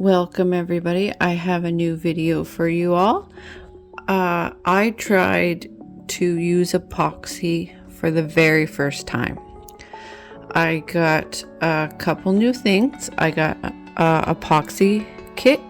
Welcome everybody. I have a new video for you all. I tried to use epoxy for the very first time. I got a couple new things. I got a epoxy kit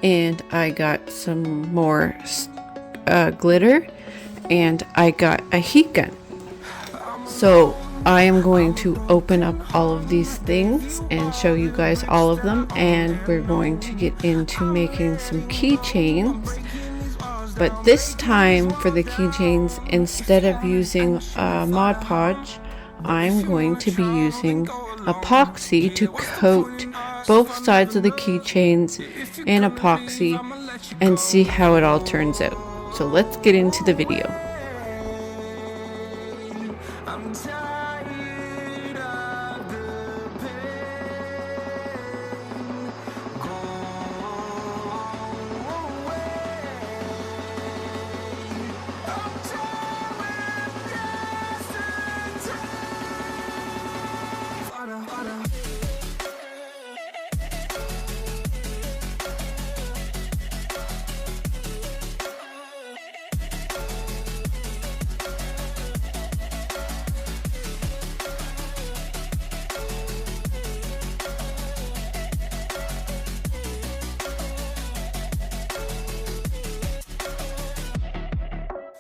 and I got some more glitter and I got a heat gun. So I am going to open up all of these things and show you guys all of them, and we're going to get into making some keychains. But this time for the keychains, instead of using Mod Podge, I'm going to be using epoxy to coat both sides of the keychains in epoxy and see how it all turns out. So let's get into the video.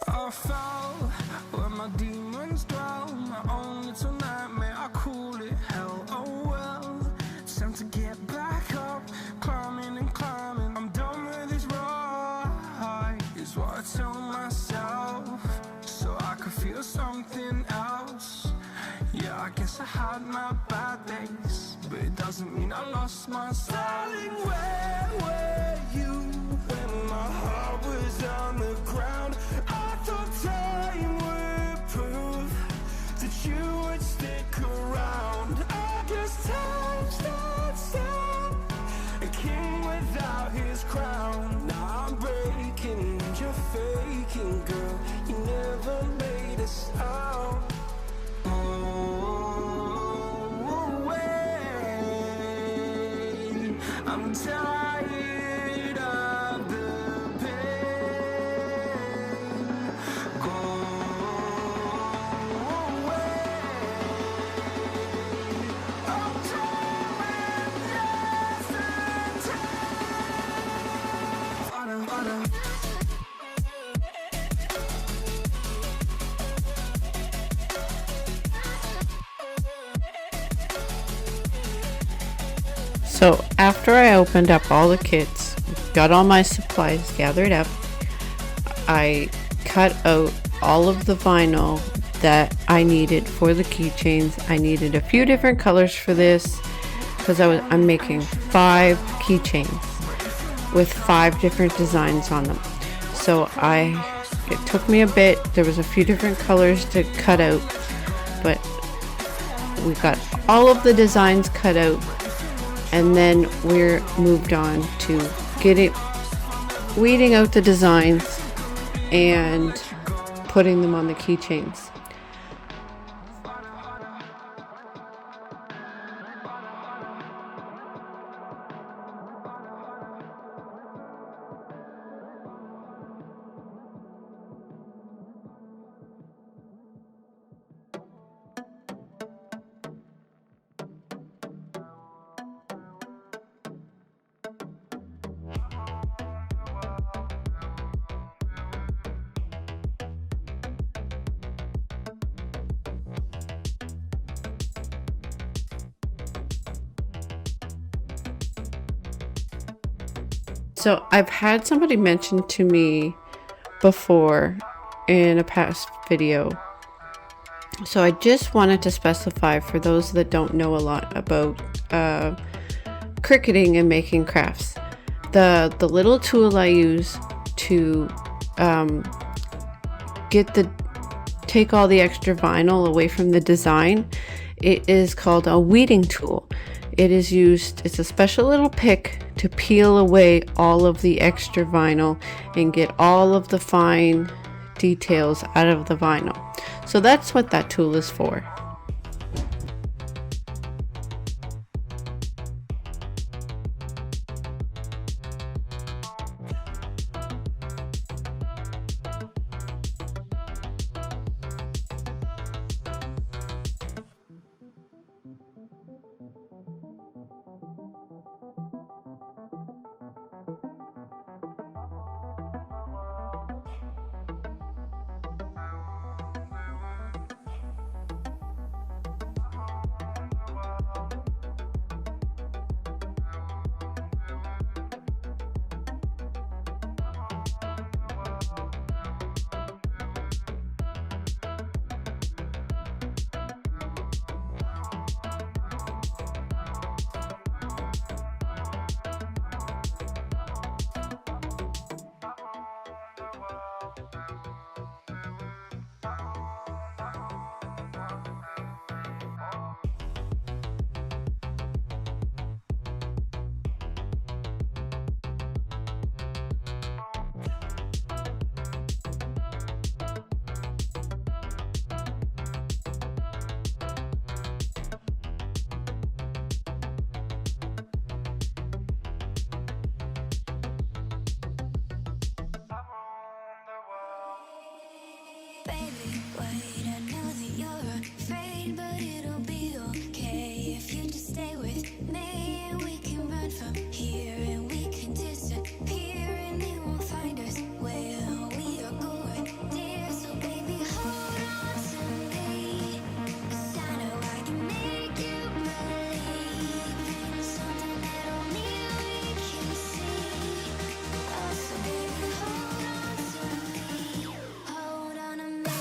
I fell where my demons dwell. My own little nightmare, I call it hell. Oh well, it's time to get back up, climbing and climbing. I'm done with this ride, is what I tell myself, so I could feel something else. Yeah, I guess I had my bad days, but it doesn't mean I lost my style. Darling, where were you when my heart was on the ground? I thought time would prove that you would stick around. I guess time stands still, a king without his crown. Now I'm breaking and you're faking, girl. You never made a sound. I'm tired of the pain. Go away. I'm doing yesterday. So after I opened up all the kits, got all my supplies gathered up, I cut out all of the vinyl that I needed for the keychains. I needed a few different colors for this because I'm making 5 keychains with 5 different designs on them. So it took me a bit. There was a few different colors to cut out, but we got all of the designs cut out. And then we're moved on to weeding out the designs and putting them on the keychains. So I've had somebody mention to me before in a past video. So I just wanted to specify for those that don't know a lot about cricketing and making crafts. The little tool I use to take all the extra vinyl away from the design, it is called a weeding tool. It's a special little pick to peel away all of the extra vinyl and get all of the fine details out of the vinyl. So that's what that tool is for. Baby, wait, I know that you're afraid, but it'll be okay if you just stay with me. And we can run from here and we can disappear, and they won't find us where we are going, dear. So baby, hold on to me, 'cause I know I can make you believe in something that only we can see. Oh, so baby, hold on to me, hold on to me.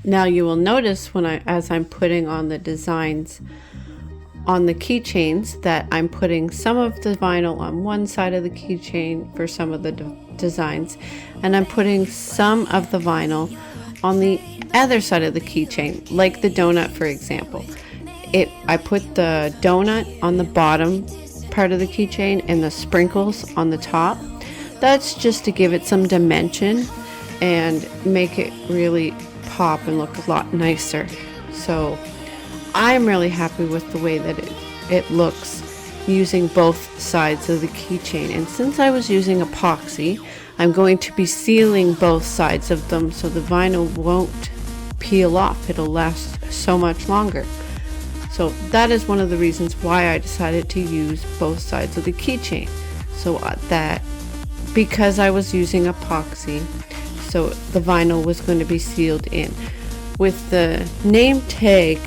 Now you will notice as I'm putting on the designs on the keychains that I'm putting some of the vinyl on one side of the keychain for some of the designs, and I'm putting some of the vinyl on the other side of the keychain, like the donut, for example. I put the donut on the bottom part of the keychain and the sprinkles on the top. That's just to give it some dimension and make it really pop and look a lot nicer. So I'm really happy with the way that it looks using both sides of the keychain. And since I was using epoxy, I'm going to be sealing both sides of them so the vinyl won't peel off. It'll last so much longer. So that is one of the reasons why I decided to use both sides of the keychain. So that because I was using epoxy, so the vinyl was going to be sealed in. With the name tag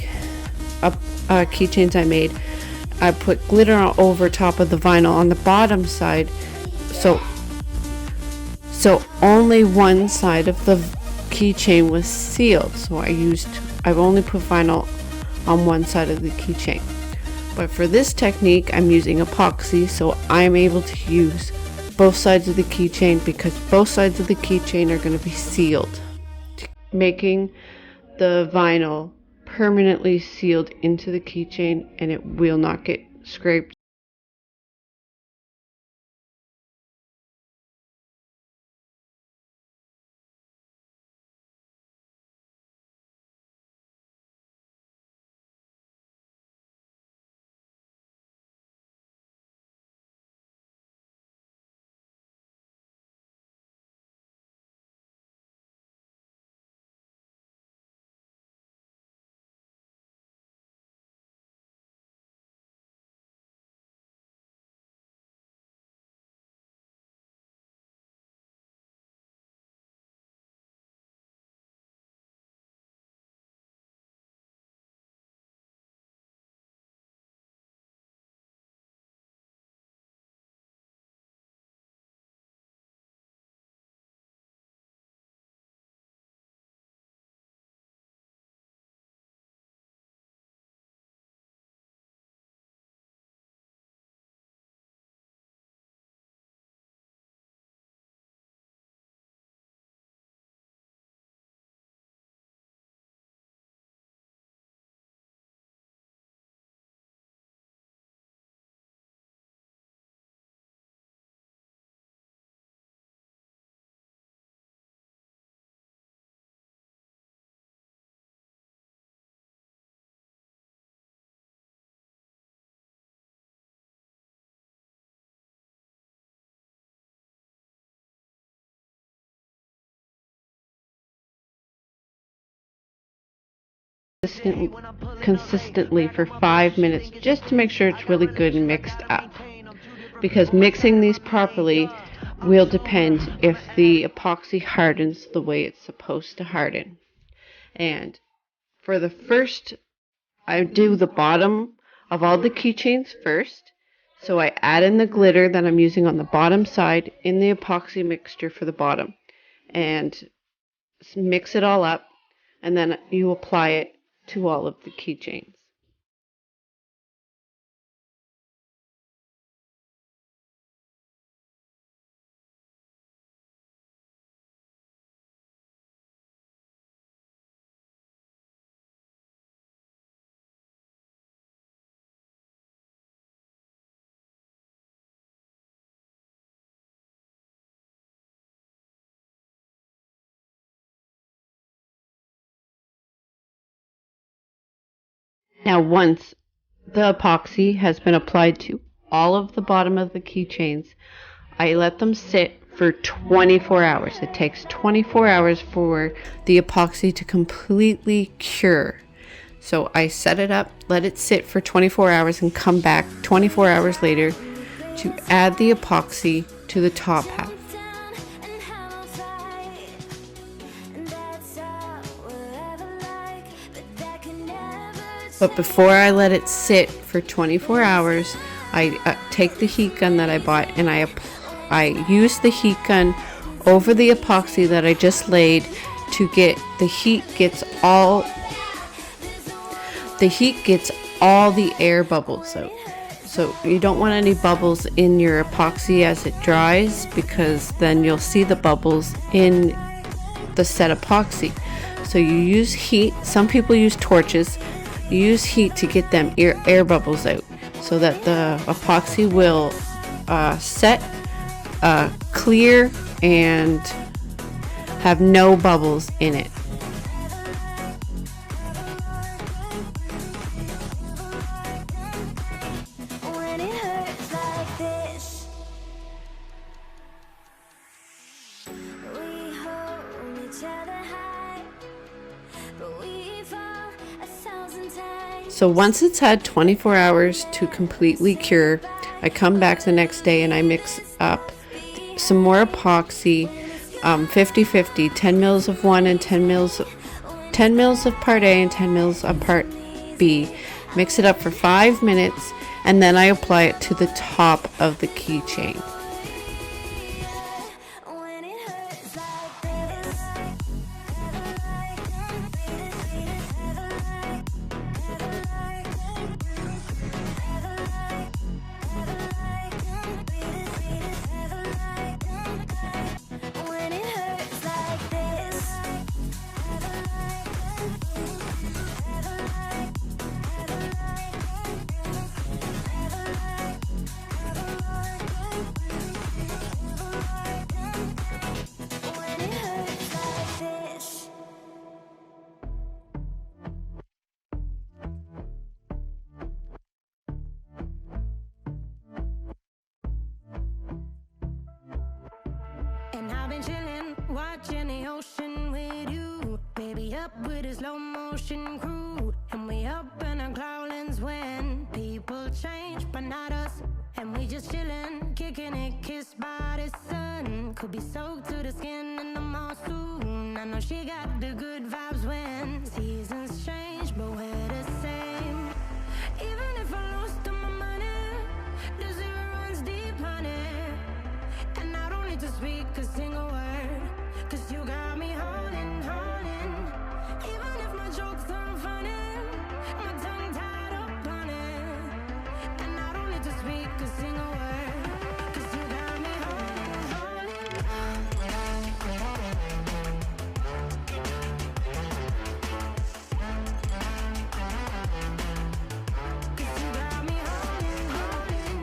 keychains I made, I put glitter over top of the vinyl on the bottom side, so only one side of the keychain was sealed. So I've only put vinyl on one side of the keychain. But for this technique, I'm using epoxy, so I'm able to use both sides of the keychain because both sides of the keychain are going to be sealed, making the vinyl permanently sealed into the keychain, and it will not get scraped. Consistently for 5 minutes just to make sure it's really good and mixed up, because mixing these properly will depend if the epoxy hardens the way it's supposed to harden. And for the first, I do the bottom of all the keychains first, So I add in the glitter that I'm using on the bottom side in the epoxy mixture for the bottom and mix it all up, and then you apply it to all of the keychains. Now once the epoxy has been applied to all of the bottom of the keychains, I let them sit for 24 hours. It takes 24 hours for the epoxy to completely cure. So I set it up, let it sit for 24 hours, and come back 24 hours later to add the epoxy to the top half. But before I let it sit for 24 hours, I take the heat gun that I bought and I use the heat gun over the epoxy that I just laid to get the heat gets all the air bubbles out. So you don't want any bubbles in your epoxy as it dries, because then you'll see the bubbles in the set epoxy. So you use heat. Some people use torches. You use heat to get them air bubbles out so that the epoxy will set clear and have no bubbles in it. When it hurts like this, we hold each other high, but we fall 1,000 times. So once it's had 24 hours to completely cure, I come back the next day and I mix up some more epoxy, 50-50, 10 mils of one and 10 mils of part A and 10 mils of part B. Mix it up for 5 minutes, and then I apply it to the top of the keychain. When it hurts like this, when it hurts like this. When it hurts like this. And I've been chillin', watching the ocean with you. Baby, up with a slow motion crew. And we up in our cloudlands when people change, but not us. And we just chillin', kicking it, kissed by the sun. Could be soaked to the skin in the mall soon. I know she got the good vibes when seasons change, but we're the same. Even if I lost all my money, the zero runs deep, honey. And I don't need to speak a single word, 'cause you got me holding, holding. Even if my jokes aren't funny, my tongue tied up on it. And I don't need to speak a single word, 'cause you got me holding, holding. 'Cause you got me holding, holding.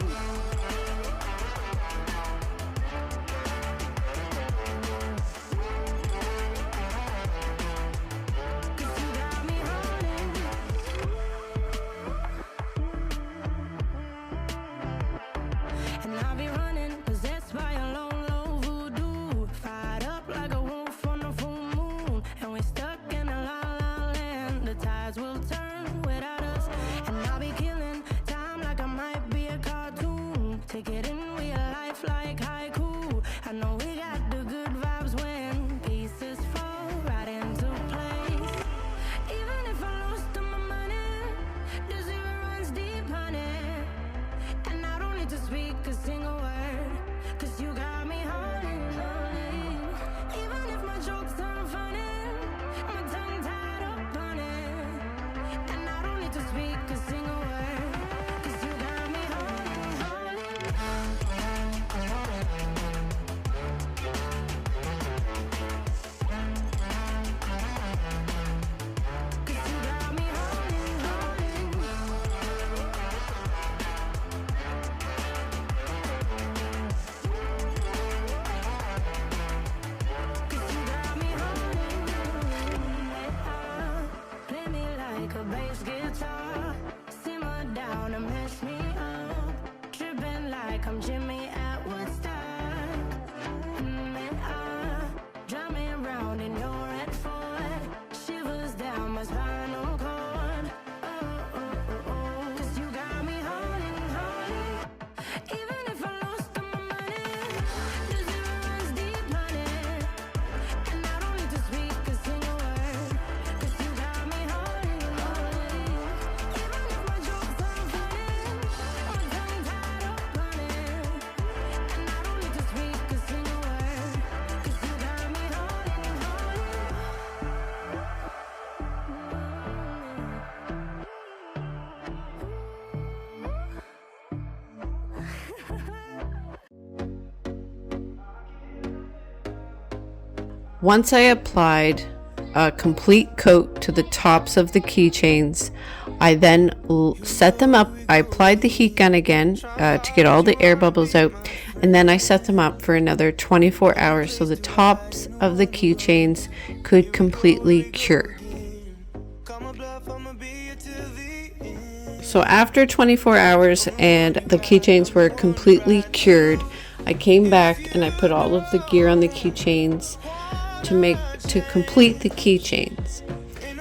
to speak a single word, 'cause you got me holding, holding. 'Cause you got me holding, holding. 'Cause you got me holding. Play me like a bass guitar, simmer down and mess me up, tripping like I'm Jimmy at Woodstock. Drive me around in your red Ford, shivers down my spinal cord. Oh, oh, oh, oh. 'Cause you got me holding, holding. Even if I lost all my money, the zero runs deep, honey. And I don't need to speak a single word, 'cause you got me holding, holding. Even if my jokes are funny, my tongue tied up on it. And I don't need to speak a single word, 'cause you got me holding, holding. Once I applied a complete coat to the tops of the keychains, I then set them up. I applied the heat gun again to get all the air bubbles out, and then I set them up for another 24 hours so the tops of the keychains could completely cure. So after 24 hours and the keychains were completely cured, I came back and I put all of the gear on the keychains to complete the keychains.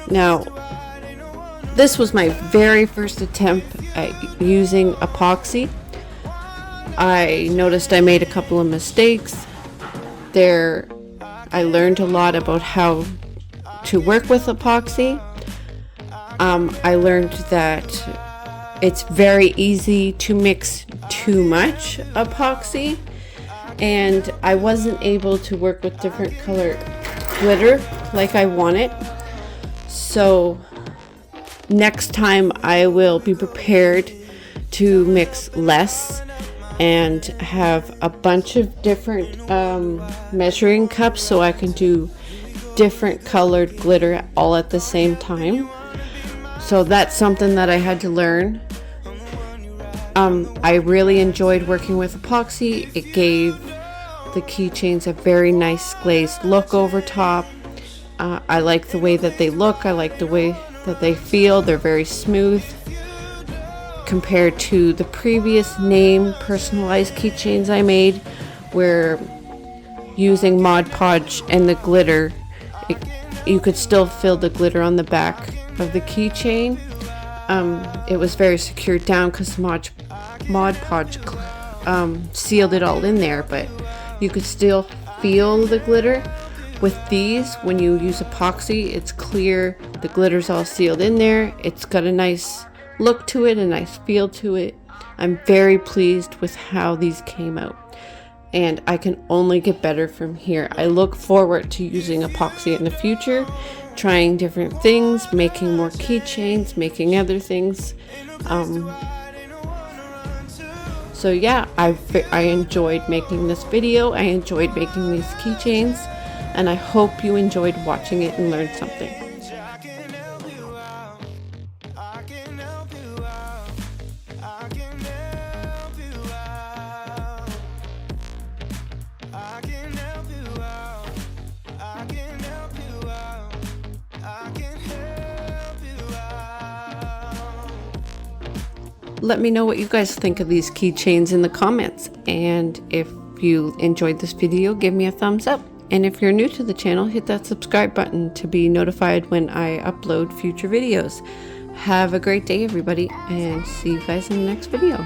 Now, this was my very first attempt at using epoxy. I noticed I made a couple of mistakes. I learned a lot about how to work with epoxy. I learned that it's very easy to mix too much epoxy, and I wasn't able to work with different color glitter like I wanted. So next time I will be prepared to mix less and have a bunch of different measuring cups so I can do different colored glitter all at the same time. So that's something that I had to learn. I really enjoyed working with epoxy. It gave the keychains a very nice glazed look over top. I like the way that they look. I like the way that they feel. They're very smooth compared to the previous name personalized keychains I made, where using Mod Podge and the glitter, you could still feel the glitter on the back of the keychain. It was very secured down because Mod Podge sealed it all in there, but you could still feel the glitter. With these, when you use epoxy, it's clear, the glitter's all sealed in there. It's got a nice look to it, a nice feel to it. I'm very pleased with how these came out, and I can only get better from here. I look forward to using epoxy in the future, trying different things, making more keychains, making other things. So yeah, I enjoyed making this video. I enjoyed making these keychains, and I hope you enjoyed watching it and learned something. I can help you out. I can help you out. I can help you out. I can help you out. I can help you out. I can help you out. Let me know what you guys think of these keychains in the comments, and if you enjoyed this video, give me a thumbs up. And if you're new to the channel, hit that subscribe button to be notified when I upload future videos. Have a great day, everybody, and see you guys in the next video.